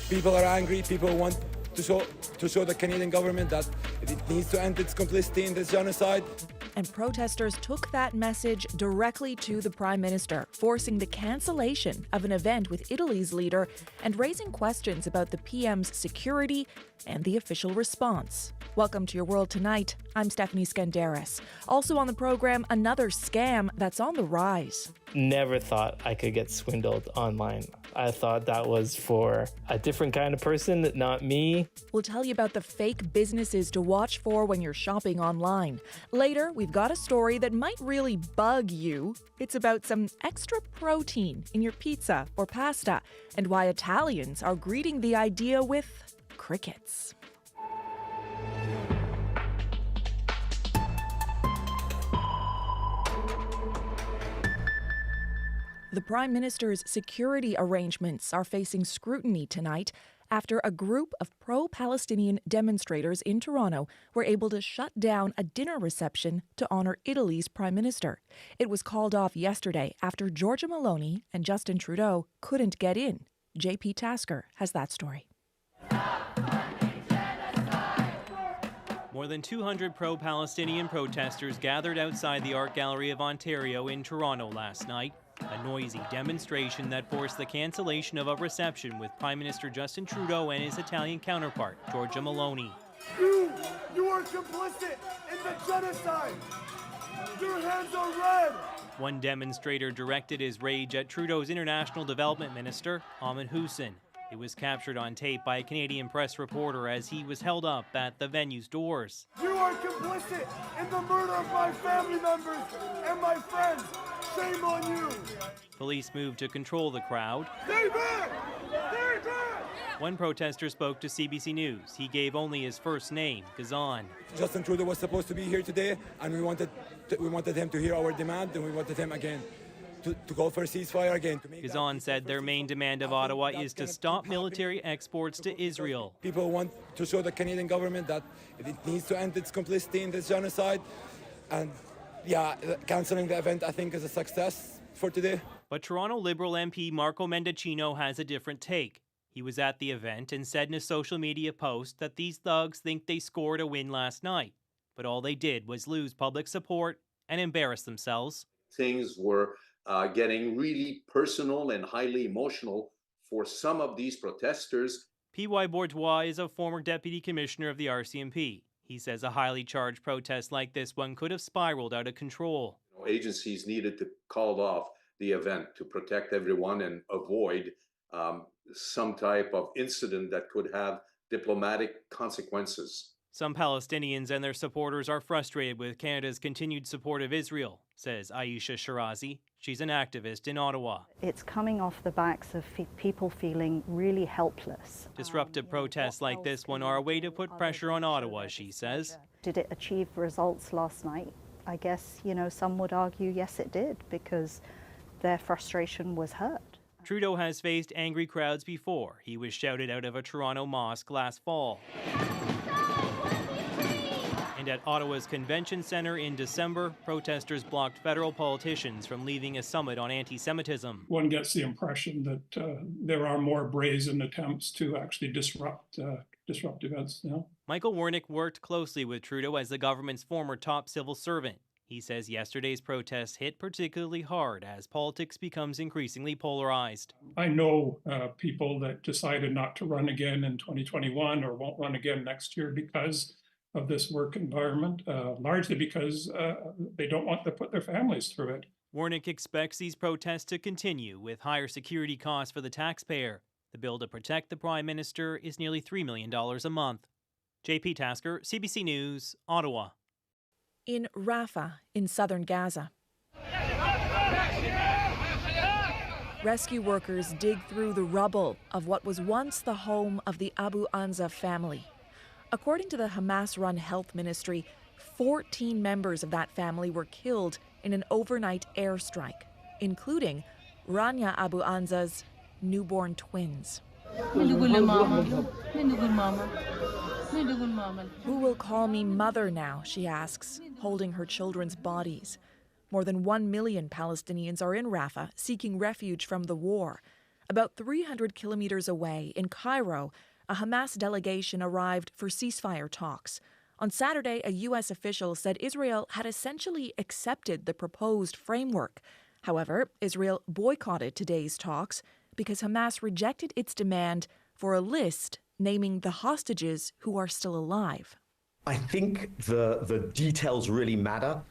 People are angry. People want to show the Canadian government that it needs to end its complicity in this genocide. And protesters took that message directly to the Prime Minister, forcing the cancellation of an event with Italy's leader and raising questions about the PM's security and the official response. Welcome to Your World Tonight. I'm Stephanie Skandaris. Also on the program, another scam that's on the rise. Never thought I could get swindled online. I thought that was for a different kind of person, not me. We'll tell you about the fake businesses to watch for when you're shopping online. Later, we've got a story that might really bug you. It's about some extra protein in your pizza or pasta and why Italians are greeting the idea with crickets. The Prime Minister's security arrangements are facing scrutiny tonight after a group of pro-Palestinian demonstrators in Toronto were able to shut down a dinner reception to honour Italy's Prime Minister. It was called off yesterday after Giorgia Meloni and Justin Trudeau couldn't get in. JP Tasker has that story. More than 200 pro-Palestinian protesters gathered outside the Art Gallery of Ontario in Toronto last night. A noisy demonstration that forced the cancellation of a reception with Prime Minister Justin Trudeau and his Italian counterpart, Giorgia Meloni. You are complicit in the genocide! Your hands are red! One demonstrator directed his rage at Trudeau's International Development Minister, Ahmed Hussein. It was captured on tape by a Canadian press reporter as he was held up at the venue's doors. You are complicit in the murder of my family members and my friends! Shame on you! Police moved to control the crowd. Stay back! Stay back! One protester spoke to CBC News. He gave only his first name, Gazan. Justin Trudeau was supposed to be here today, and we wanted him to hear our demand, and we wanted him again to call for a ceasefire again. Gazan said their main demand of Ottawa is to stop military exports to Israel. People want to show the Canadian government that it needs to end its complicity in this genocide, and cancelling the event, I think, is a success for today. But Toronto Liberal MP Marco Mendicino has a different take. He was at the event and said in a social media post that these thugs think they scored a win last night, but all they did was lose public support and embarrass themselves. Things were getting really personal and highly emotional for some of these protesters. P.Y. Bourgeois is a former deputy commissioner of the RCMP. He says a highly charged protest like this one could have spiraled out of control. Agencies needed to call off the event to protect everyone and avoid some type of incident that could have diplomatic consequences. Some Palestinians and their supporters are frustrated with Canada's continued support of Israel, says Aisha Shirazi. She's an activist in Ottawa. It's coming off the backs of people feeling really helpless. Disruptive protests like this one are a way to put pressure on Ottawa, she says. Did it achieve results last night? I guess, some would argue, yes, it did, because their frustration was heard. Trudeau has faced angry crowds before. He was shouted out of a Toronto mosque last fall. And at Ottawa's Convention Centre in December, protesters blocked federal politicians from leaving a summit on anti-Semitism. One gets the impression that there are more brazen attempts to actually disrupt events now. Michael Wernick worked closely with Trudeau as the government's former top civil servant. He says yesterday's protests hit particularly hard as politics becomes increasingly polarized. I know people that decided not to run again in 2021 or won't run again next year because of this work environment, largely because they don't want to put their families through it. Wernick expects these protests to continue with higher security costs for the taxpayer. The bill to protect the Prime Minister is nearly $3 million a month. JP Tasker, CBC News, Ottawa. In Rafah, in southern Gaza, rescue workers dig through the rubble of what was once the home of the Abu Anza family. According to the Hamas-run health ministry, 14 members of that family were killed in an overnight airstrike, including Rania Abu Anza's newborn twins. Who will call me mother now, she asks, holding her children's bodies. More than 1 million Palestinians are in Rafah seeking refuge from the war. About 300 kilometers away, in Cairo, a Hamas delegation arrived for ceasefire talks. On Saturday, a U.S. official said Israel had essentially accepted the proposed framework. However, Israel boycotted today's talks because Hamas rejected its demand for a list naming the hostages who are still alive. I think the details really matter.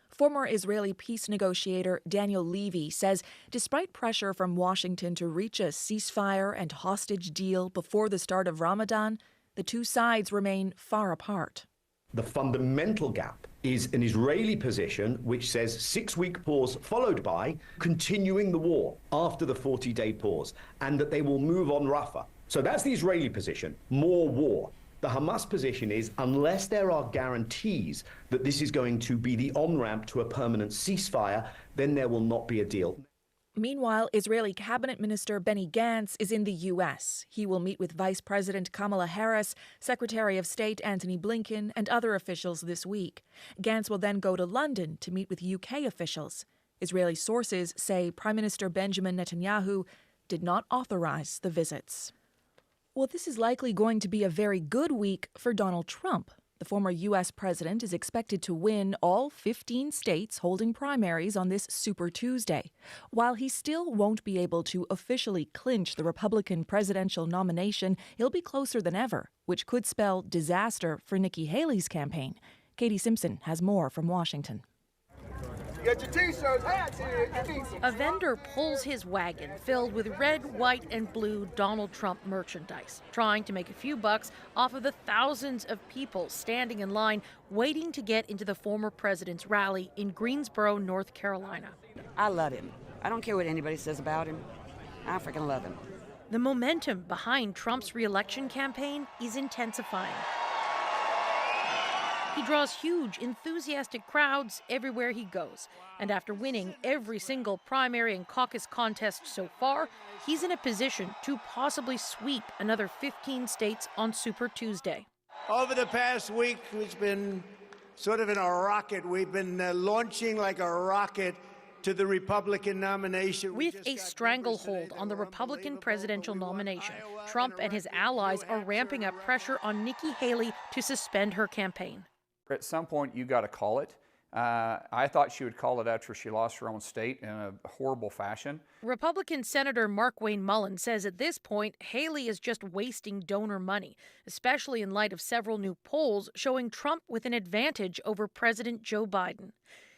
Former Israeli peace negotiator Daniel Levy says despite pressure from Washington to reach a ceasefire and hostage deal before the start of Ramadan, the two sides remain far apart. The fundamental gap is an Israeli position which says 6-week pause followed by continuing the war after the 40-day pause, and that they will move on Rafah. So that's the Israeli position, more war. The Hamas position is unless there are guarantees that this is going to be the on-ramp to a permanent ceasefire, then there will not be a deal. Meanwhile, Israeli cabinet minister Benny Gantz is in the U.S. He will meet with Vice President Kamala Harris, Secretary of State Antony Blinken, and other officials this week. Gantz will then go to London to meet with UK officials. Israeli sources say Prime Minister Benjamin Netanyahu did not authorize the visits. Well, this is likely going to be a very good week for Donald Trump. The former U.S. president is expected to win all 15 states holding primaries on this Super Tuesday. While he still won't be able to officially clinch the Republican presidential nomination, he'll be closer than ever, which could spell disaster for Nikki Haley's campaign. Katie Simpson has more from Washington. Get your t-shirts, hats here. A vendor pulls his wagon filled with red, white, and blue Donald Trump merchandise, trying to make a few bucks off of the thousands of people standing in line waiting to get into the former president's rally in Greensboro, North Carolina. I love him. I don't care what anybody says about him. I freaking love him. The momentum behind Trump's re-election campaign is intensifying. He draws huge, enthusiastic crowds everywhere he goes. And after winning every single primary and caucus contest so far, he's in a position to possibly sweep another 15 states on Super Tuesday. Over the past week, it's been sort of in a rocket. We've been launching like a rocket to the Republican nomination. With a stranglehold on the Republican presidential nomination, Trump and his allies are ramping up pressure on Nikki Haley to suspend her campaign. At some point, you got to call it. I thought she would call it after she lost her own state in a horrible fashion. Republican Senator Markwayne Mullin says at this point, Haley is just wasting donor money, especially in light of several new polls showing Trump with an advantage over President Joe Biden.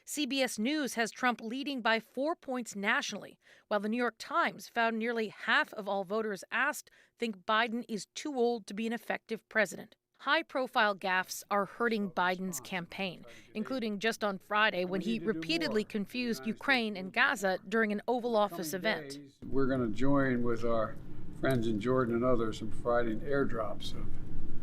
CBS News has Trump leading by 4 points nationally, while the New York Times found nearly half of all voters asked think Biden is too old to be an effective president. High-profile gaffes are hurting Biden's campaign, including just on Friday when he repeatedly confused Ukraine and Gaza during an Oval Office event. We're going to join with our friends in Jordan and others in providing airdrops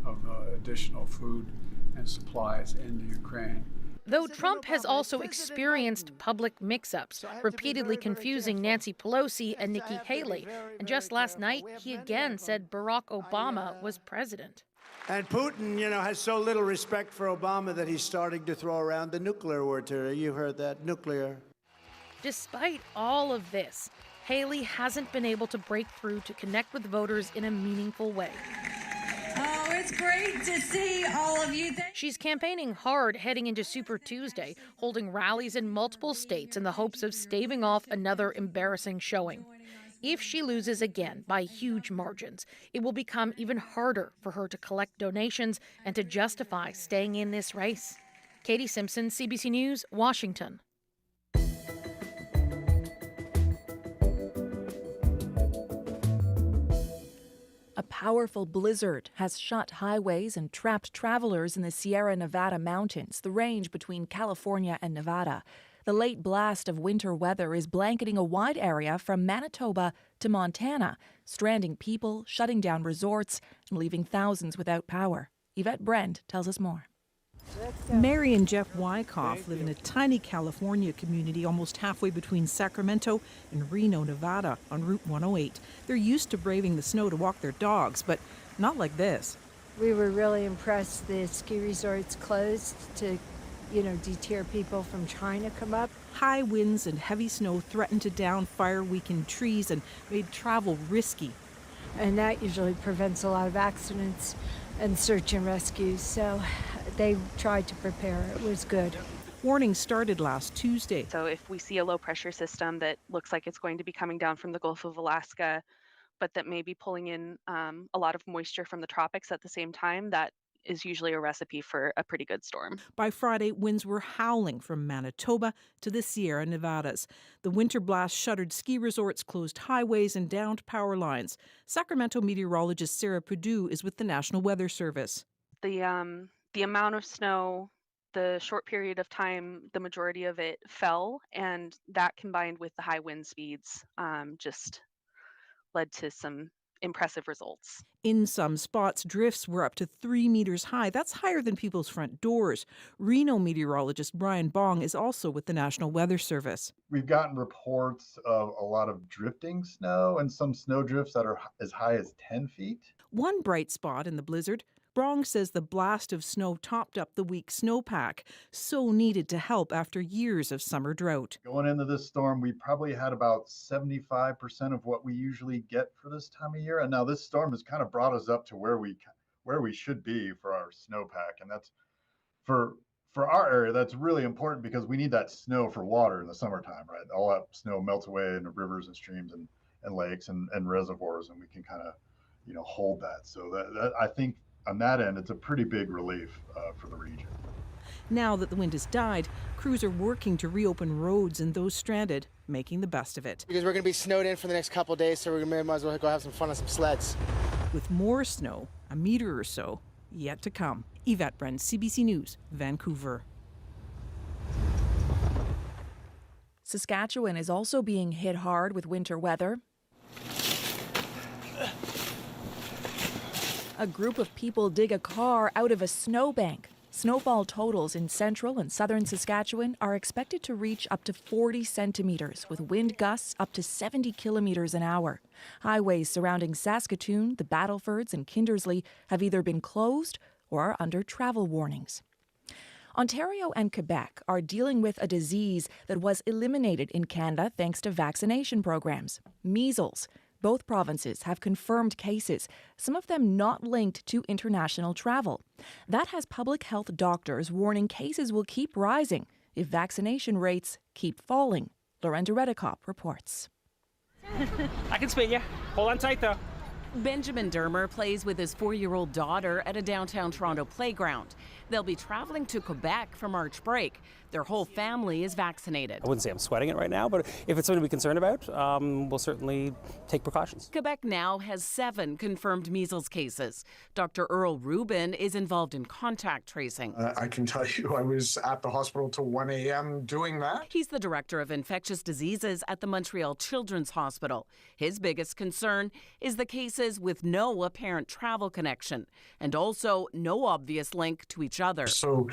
of additional food and supplies into Ukraine. Though Trump has also experienced public mix-ups, repeatedly confusing Nancy Pelosi and Nikki Haley. And just last night, he again said Barack Obama was president. And Putin, has so little respect for Obama that he's starting to throw around the nuclear word today. You heard that, nuclear. Despite all of this, Haley hasn't been able to break through to connect with voters in a meaningful way. Oh, it's great to see all of you. She's campaigning hard heading into Super Tuesday, holding rallies in multiple states in the hopes of staving off another embarrassing showing. If she loses again by huge margins, it will become even harder for her to collect donations and to justify staying in this race. Katie Simpson, CBC News, Washington. A powerful blizzard has shut highways and trapped travelers in the Sierra Nevada mountains, the range between California and Nevada. The late blast of winter weather is blanketing a wide area from Manitoba to Montana, stranding people, shutting down resorts, and leaving thousands without power. Yvette Brent tells us more. Mary and Jeff Wyckoff live in a tiny California community almost halfway between Sacramento and Reno, Nevada, on Route 108. They're used to braving the snow to walk their dogs, but not like this. We were really impressed the ski resorts closed to deter people from trying to come up. High winds and heavy snow threatened to down fire-weakened trees and made travel risky. And that usually prevents a lot of accidents and search and rescues, so they tried to prepare. It was good. Warnings started last Tuesday. So if we see a low pressure system that looks like it's going to be coming down from the Gulf of Alaska, but that may be pulling in a lot of moisture from the tropics at the same time, that is usually a recipe for a pretty good storm. By Friday, winds were howling from Manitoba to the Sierra Nevadas. The winter blast shuttered ski resorts, closed highways, and downed power lines. Sacramento meteorologist Sarah Purdue is with the National Weather Service. The amount of snow, the short period of time, the majority of it fell, and that combined with the high wind speeds just led to some impressive results. In some spots, drifts were up to 3 meters high. That's higher than people's front doors. Reno meteorologist Brian Bong is also with the National Weather Service. We've gotten reports of a lot of drifting snow and some snow drifts that are as high as 10 feet. One bright spot in the blizzard, Bong says the blast of snow topped up the weak snowpack, so needed to help after years of summer drought. Going into this storm, we probably had about 75% of what we usually get for this time of year. And now this storm has kind of brought us up to where we should be for our snowpack. And that's for our area, that's really important because we need that snow for water in the summertime, right? All that snow melts away into rivers and streams and lakes and reservoirs, and we can kind of, hold that. So that I think on that end, it's a pretty big relief for the region. Now that the wind has died, crews are working to reopen roads and those stranded, making the best of it. Because we're going to be snowed in for the next couple of days, so we might as well go have some fun on some sleds. With more snow, a meter or so, yet to come. Yvette Brenn, CBC News, Vancouver. Saskatchewan is also being hit hard with winter weather. A group of people dig a car out of a snowbank. Snowfall totals in central and southern Saskatchewan are expected to reach up to 40 centimeters, with wind gusts up to 70 kilometers an hour. Highways surrounding Saskatoon, the Battlefords, and Kindersley have either been closed or are under travel warnings. Ontario and Quebec are dealing with a disease that was eliminated in Canada thanks to vaccination programs: measles. Both provinces have confirmed cases, some of them not linked to international travel. That has public health doctors warning cases will keep rising if vaccination rates keep falling. Lorenda Redekop reports. I can spin you. Hold on tight, though. Benjamin Dermer plays with his 4-year-old daughter at a downtown Toronto playground. They'll be traveling to Quebec for March break. Their whole family is vaccinated. I wouldn't say I'm sweating it right now, but if it's something to be concerned about, we'll certainly take precautions. Quebec now has 7 confirmed measles cases. Dr. Earl Rubin is involved in contact tracing. I can tell you I was at the hospital till 1 a.m. doing that. He's the director of infectious diseases at the Montreal Children's Hospital. His biggest concern is the cases with no apparent travel connection and also no obvious link to each other. So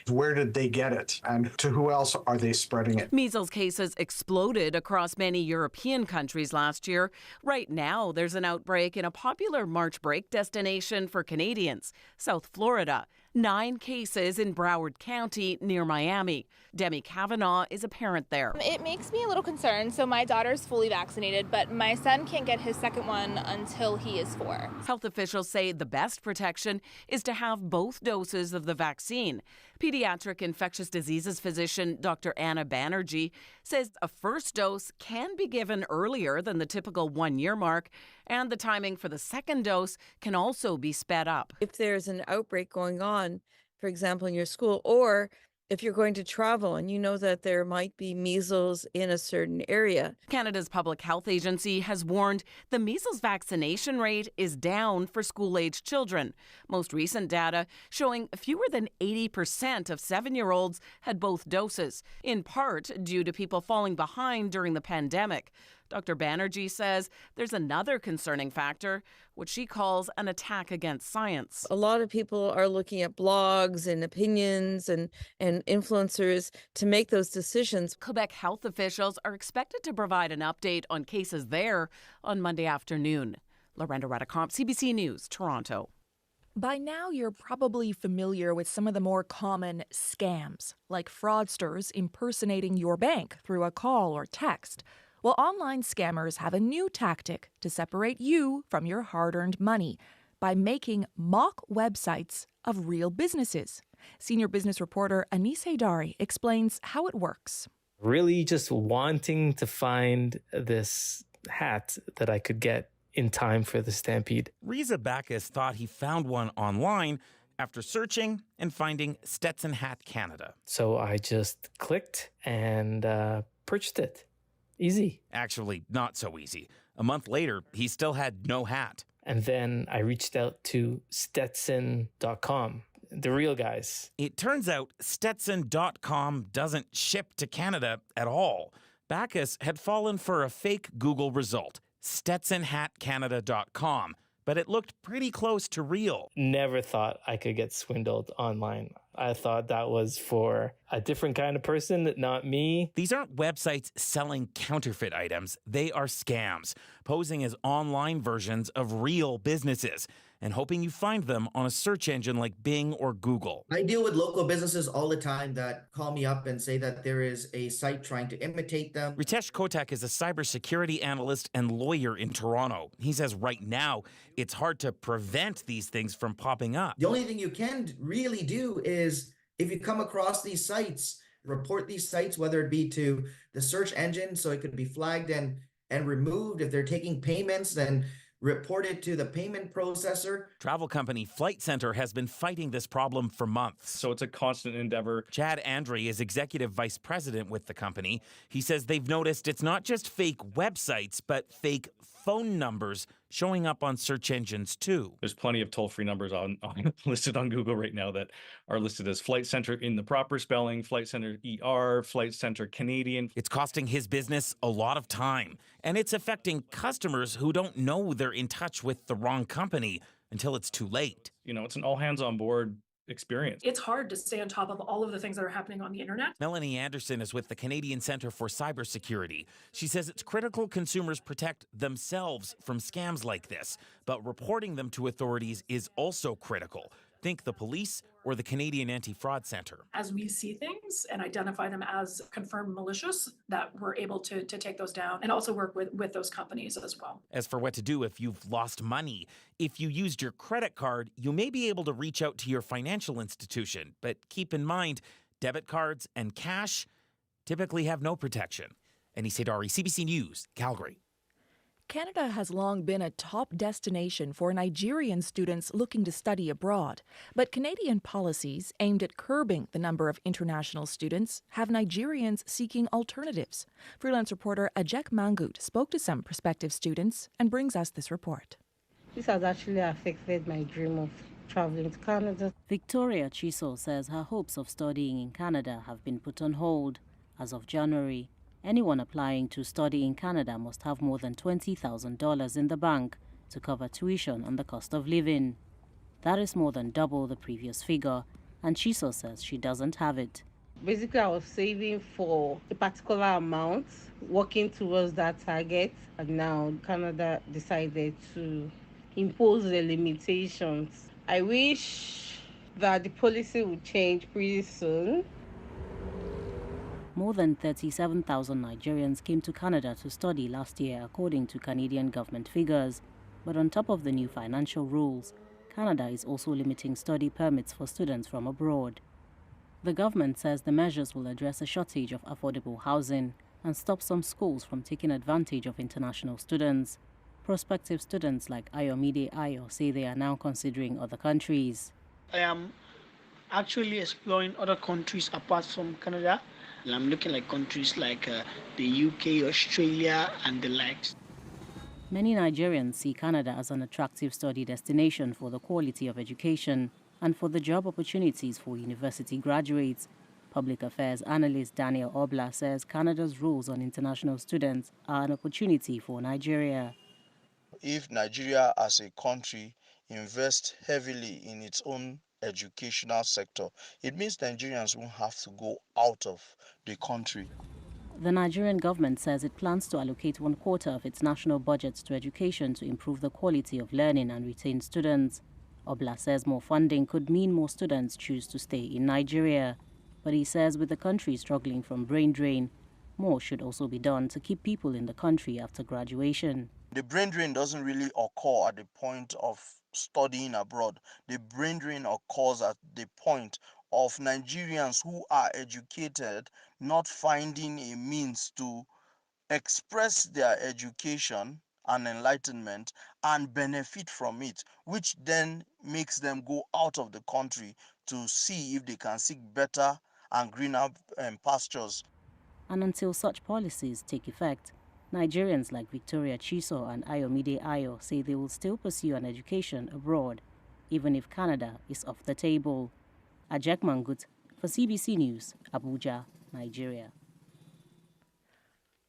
where did they get it? And to who else are they spreading it? Measles cases exploded across many European countries last year. Right now, there's an outbreak in a popular March break destination for Canadians, South Florida. 9 cases in Broward County near Miami. Demi Kavanaugh is a parent there. It makes me a little concerned. So my daughter's fully vaccinated, but my son can't get his second one until he is 4. Health officials say the best protection is to have both doses of the vaccine. Pediatric infectious diseases physician Dr. Anna Banerjee says a first dose can be given earlier than the typical 1-year mark, and the timing for the second dose can also be sped up. If there's an outbreak going on, for example, in your school, or if you're going to travel and you know that there might be measles in a certain area. Canada's Public Health Agency has warned the measles vaccination rate is down for school-aged children. Most recent data showing fewer than 80% of 7-year-olds had both doses, in part due to people falling behind during the pandemic. Dr. Banerjee says there's another concerning factor, what she calls an attack against science. A lot of people are looking at blogs and opinions and influencers to make those decisions. Quebec health officials are expected to provide an update on cases there on Monday afternoon. Lorenda Redekop, CBC News, Toronto. By now, you're probably familiar with some of the more common scams, like fraudsters impersonating your bank through a call or text. Well, online scammers have a new tactic to separate you from your hard-earned money by making mock websites of real businesses. Senior business reporter Anise Haidari explains how it works. Really just wanting to find this hat that I could get in time for the stampede. Riza Bacchus thought he found one online after searching and finding Stetson Hat Canada. So I just clicked and purchased it. Easy. Actually, not so easy. A month later, he still had no hat. And then I reached out to Stetson.com, the real guys. It turns out Stetson.com doesn't ship to Canada at all. Bacchus had fallen for a fake Google result, StetsonHatCanada.com, but it looked pretty close to real. Never thought I could get swindled online. I thought that was for a different kind of person, not me. These aren't websites selling counterfeit items. They are scams, posing as online versions of real businesses and hoping you find them on a search engine like Bing or Google. I deal with local businesses all the time that call me up and say that there is a site trying to imitate them. Ritesh Kotak is a cybersecurity analyst and lawyer in Toronto. He says right now, it's hard to prevent these things from popping up. The only thing you can really do is, if you come across these sites, report these sites, whether it be to the search engine, so it could be flagged and removed. If they're taking payments, then report it to the payment processor. Travel company Flight Centre has been fighting this problem for months. So it's a constant endeavor. Chad Andre is executive vice president with the company. He says they've noticed it's not just fake websites, but fake phone numbers showing up on search engines too. There's plenty of toll-free numbers on listed on Google right now that are listed as Flight Centre in the proper spelling, Flight Centre ER, Flight Centre Canadian. It's costing his business a lot of time, and it's affecting customers who don't know they're in touch with the wrong company until it's too late. You know, it's an all hands on board experience. It's hard to stay on top of all of the things that are happening on the internet. Meloni Anderson is with the Canadian Centre for Cybersecurity. She says it's critical consumers protect themselves from scams like this, but reporting them to authorities is also critical. Think the police or the Canadian Anti-Fraud Centre. As we see things and identify them as confirmed malicious, that we're able to take those down and also work with those companies as well. As for what to do if you've lost money, if you used your credit card, you may be able to reach out to your financial institution. But keep in mind, debit cards and cash typically have no protection. Anise Haidari, CBC News, Calgary. Canada has long been a top destination for Nigerian students looking to study abroad. But Canadian policies aimed at curbing the number of international students have Nigerians seeking alternatives. Freelance reporter Ajek Mangut spoke to some prospective students and brings us this report. This has actually affected my dream of traveling to Canada. Victoria Chiso says her hopes of studying in Canada have been put on hold. As of January, anyone applying to study in Canada must have more than $20,000 in the bank to cover tuition and the cost of living. That is more than double the previous figure, and Chiso says she doesn't have it. Basically, I was saving for a particular amount, working towards that target, and now Canada decided to impose the limitations. I wish that the policy would change pretty soon. More than 37,000 Nigerians came to Canada to study last year, according to Canadian government figures. But on top of the new financial rules, Canada is also limiting study permits for students from abroad. The government says the measures will address a shortage of affordable housing and stop some schools from taking advantage of international students. Prospective students like Ayomide Ayo say they are now considering other countries. I am actually exploring other countries apart from Canada. I'm looking at countries like the UK, Australia, and the likes. Many Nigerians see Canada as an attractive study destination for the quality of education and for the job opportunities for university graduates. Public affairs analyst Daniel Obla says Canada's rules on international students are an opportunity for Nigeria. If Nigeria as a country invests heavily in its own educational sector, it means Nigerians won't have to go out of the country. The Nigerian government says it plans to allocate 1/4 of its national budget to education to improve the quality of learning and retain students. Obla says more funding could mean more students choose to stay in Nigeria. But he says with the country struggling from brain drain, more should also be done to keep people in the country after graduation. The brain drain doesn't really occur at the point of studying abroad. The brain drain occurs at the point of Nigerians who are educated not finding a means to express their education and enlightenment and benefit from it, which then makes them go out of the country to see if they can seek better and greener pastures. And until such policies take effect, Nigerians like Victoria Chiso and Ayomide Ayo say they will still pursue an education abroad, even if Canada is off the table. Ajek Mangut for CBC News, Abuja, Nigeria.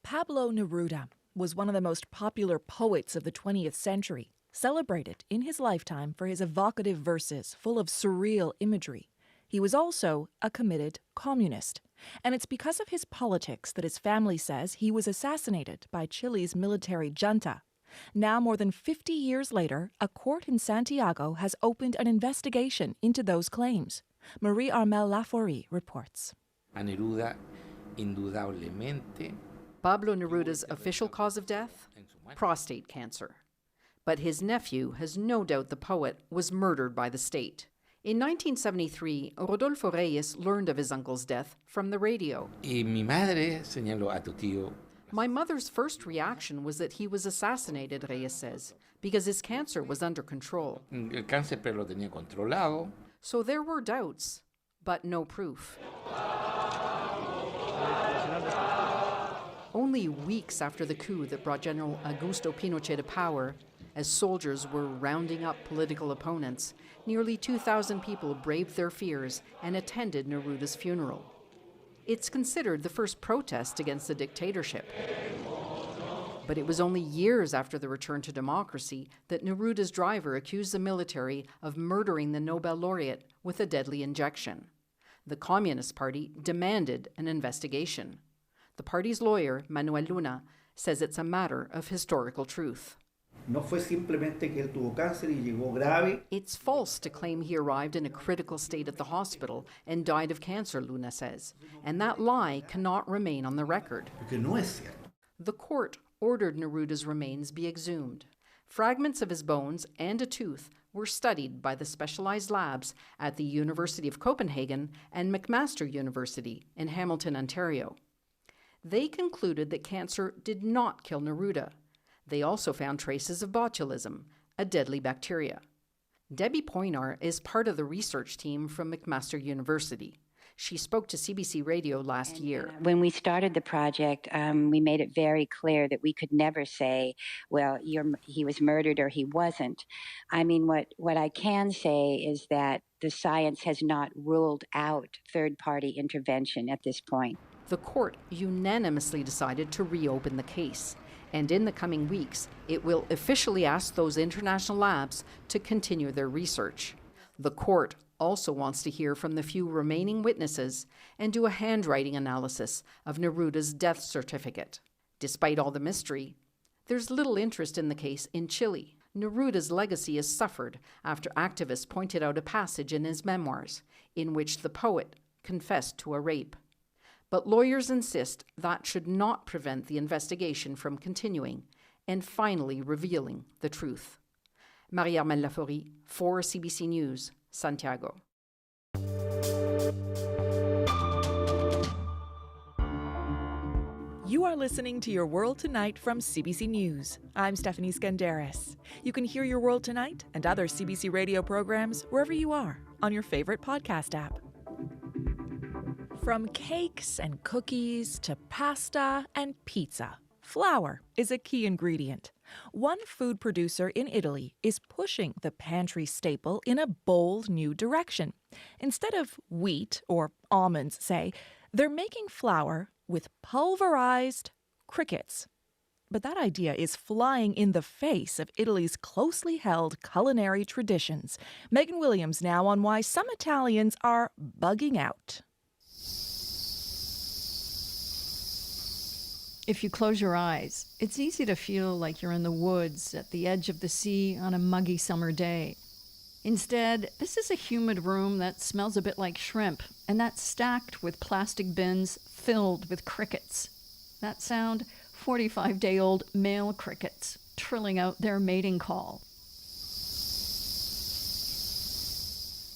Pablo Neruda was one of the most popular poets of the 20th century, celebrated in his lifetime for his evocative verses full of surreal imagery. He was also a committed communist, and it's because of his politics that his family says he was assassinated by Chile's military junta. Now, more than 50 years later, a court in Santiago has opened an investigation into those claims. Marie-Armelle Laforie reports. Pablo Neruda's official cause of death? Prostate cancer. But his nephew has no doubt the poet was murdered by the state. In 1973, Rodolfo Reyes learned of his uncle's death from the radio. My mother's first reaction was that he was assassinated, Reyes says, because his cancer was under control. So there were doubts, but no proof. Only weeks after the coup that brought General Augusto Pinochet to power, as soldiers were rounding up political opponents, nearly 2,000 people braved their fears and attended Neruda's funeral. It's considered the first protest against the dictatorship. But it was only years after the return to democracy that Neruda's driver accused the military of murdering the Nobel laureate with a deadly injection. The Communist Party demanded an investigation. The party's lawyer, Manuel Luna, says it's a matter of historical truth. It's false to claim he arrived in a critical state at the hospital and died of cancer, Luna says, and that lie cannot remain on the record. The court ordered Neruda's remains be exhumed. Fragments of his bones and a tooth were studied by the specialized labs at the University of Copenhagen and McMaster University in Hamilton, Ontario. They concluded that cancer did not kill Neruda. They also found traces of botulism, a deadly bacteria. Debbie Poinar is part of the research team from McMaster University. She spoke to CBC Radio last year. When we started the project, we made it very clear that we could never say, well, he was murdered or he wasn't. I mean, what I can say is that the science has not ruled out third-party intervention at this point. The court unanimously decided to reopen the case. And in the coming weeks, it will officially ask those international labs to continue their research. The court also wants to hear from the few remaining witnesses and do a handwriting analysis of Neruda's death certificate. Despite all the mystery, there's little interest in the case in Chile. Neruda's legacy has suffered after activists pointed out a passage in his memoirs in which the poet confessed to a rape. But lawyers insist that should not prevent the investigation from continuing and finally revealing the truth. Marie-Armelle Laforie for CBC News, Santiago. You are listening to Your World Tonight from CBC News. I'm Stephanie Skandaris. You can hear Your World Tonight and other CBC radio programs wherever you are on your favorite podcast app. From cakes and cookies to pasta and pizza, flour is a key ingredient. One food producer in Italy is pushing the pantry staple in a bold new direction. Instead of wheat or almonds, say, they're making flour with pulverized crickets. But that idea is flying in the face of Italy's closely held culinary traditions. Megan Williams now on why some Italians are bugging out. If you close your eyes, it's easy to feel like you're in the woods at the edge of the sea on a muggy summer day. Instead, this is a humid room that smells a bit like shrimp, and that's stacked with plastic bins filled with crickets. That sound, 45-day-old male crickets trilling out their mating call.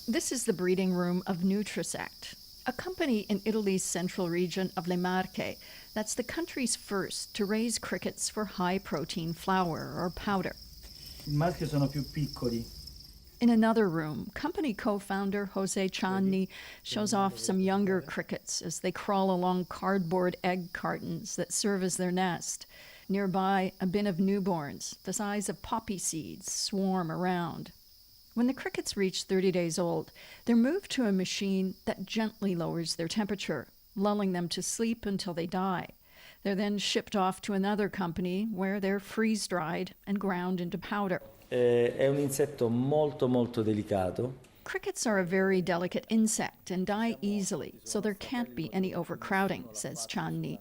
This is the breeding room of Nutrisect, a company in Italy's central region of Le Marche that's the country's first to raise crickets for high-protein flour or powder. I maschi sono più piccoli. In another room, company co-founder Jose Cianni shows off some younger crickets as they crawl along cardboard egg cartons that serve as their nest. Nearby, a bin of newborns, the size of poppy seeds, swarm around. When the crickets reach 30 days old, they're moved to a machine that gently lowers their temperature, lulling them to sleep until they die. They're then shipped off to another company where they're freeze-dried and ground into powder. È un insetto molto molto delicato. Crickets are a very delicate insect and die easily, so there can't be any overcrowding, says Cianni.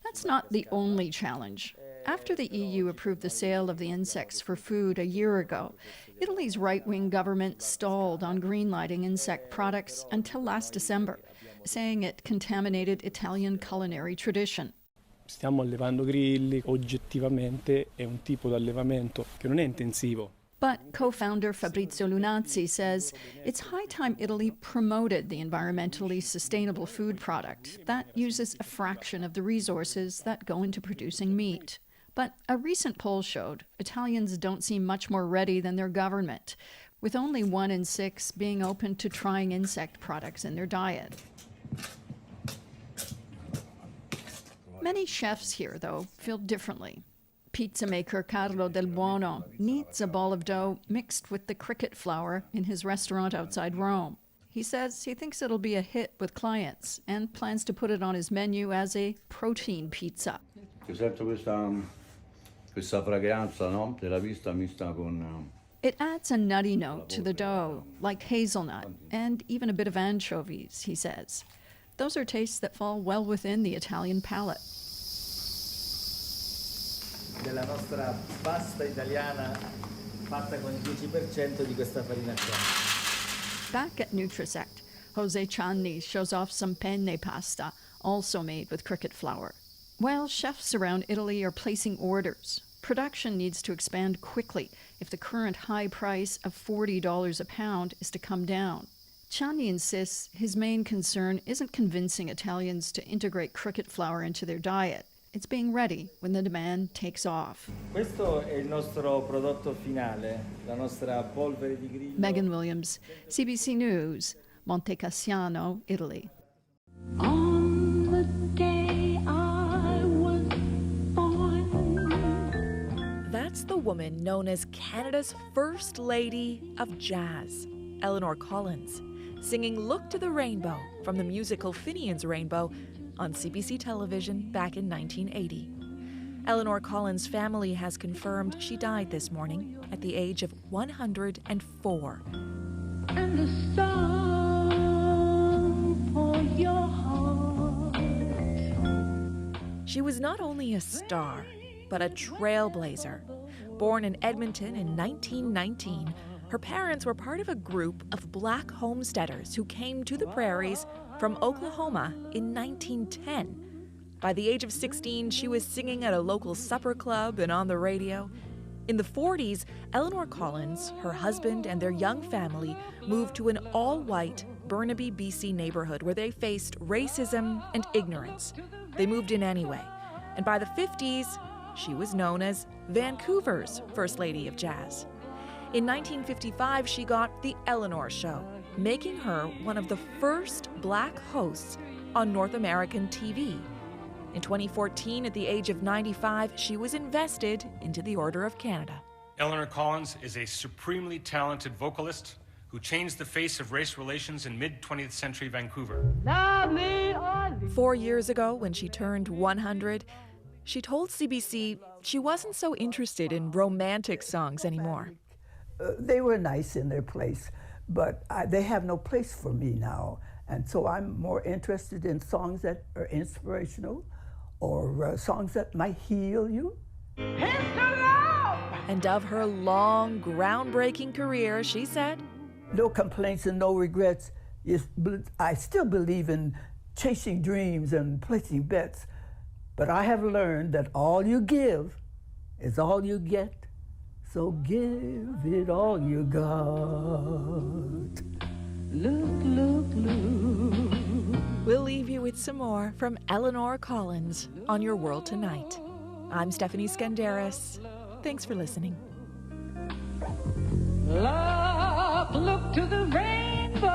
That's not the only challenge. After the EU approved the sale of the insects for food a year ago, Italy's right-wing government stalled on greenlighting insect products until last December, saying it contaminated Italian culinary tradition. Stiamo allevando grilli, oggettivamente è un tipo di allevamento che non è intensivo. But co-founder Fabrizio Lunazzi says it's high time Italy promoted the environmentally sustainable food product that uses a fraction of the resources that go into producing meat. But a recent poll showed Italians don't seem much more ready than their government, with only 1 in 6 being open to trying insect products in their diet. Many chefs here, though, feel differently. Pizza maker Carlo Del Buono kneads a ball of dough mixed with the cricket flour in his restaurant outside Rome. He says he thinks it'll be a hit with clients and plans to put it on his menu as a protein pizza. Questa fragranza, no? Della vista mista con... It adds a nutty note to the dough, like hazelnut, and even a bit of anchovies, he says. Those are tastes that fall well within the Italian palate. Della nostra pasta italiana fatta con il 10% di questa farina qua. Back at Nutrisect, Jose Cianni shows off some penne pasta, also made with cricket flour. While chefs around Italy are placing orders, production needs to expand quickly if the current high price of $40 a pound is to come down. Cianni insists his main concern isn't convincing Italians to integrate cricket flour into their diet. It's being ready when the demand takes off. Questo è il nostro prodotto finale, la nostra polvere di grillo. Megan Williams, CBC News, Monte Cassiano, Italy. On the day I was born. That's the woman known as Canada's First Lady of Jazz, Eleanor Collins, singing Look to the Rainbow from the musical Finian's Rainbow on CBC television back in 1980. Eleanor Collins' family has confirmed she died this morning at the age of 104. And the song for your heart. She was not only a star, but a trailblazer. Born in Edmonton in 1919, her parents were part of a group of black homesteaders who came to the prairies from Oklahoma in 1910. By the age of 16, she was singing at a local supper club and on the radio. In the 40s, Eleanor Collins, her husband, and their young family moved to an all-white Burnaby, BC neighborhood where they faced racism and ignorance. They moved in anyway, and by the 50s, she was known as Vancouver's First Lady of Jazz. In 1955, she got The Eleanor Show, making her one of the first black hosts on North American TV. In 2014, at the age of 95, she was invested into the Order of Canada. Eleanor Collins is a supremely talented vocalist who changed the face of race relations in mid-20th century Vancouver. 4 years ago, when she turned 100, she told CBC she wasn't so interested in romantic songs anymore. They were nice in their place, but they have no place for me now. And so I'm more interested in songs that are inspirational or songs that might heal you. It's the love And of her long, groundbreaking career, she said, "No complaints and no regrets. I still believe in chasing dreams and placing bets, but I have learned that all you give is all you get. So give it all you got." Look, look, look. We'll leave you with some more from Eleanor Collins on Your World Tonight. I'm Stephanie Skandaris. Thanks for listening. Look to the rainbow.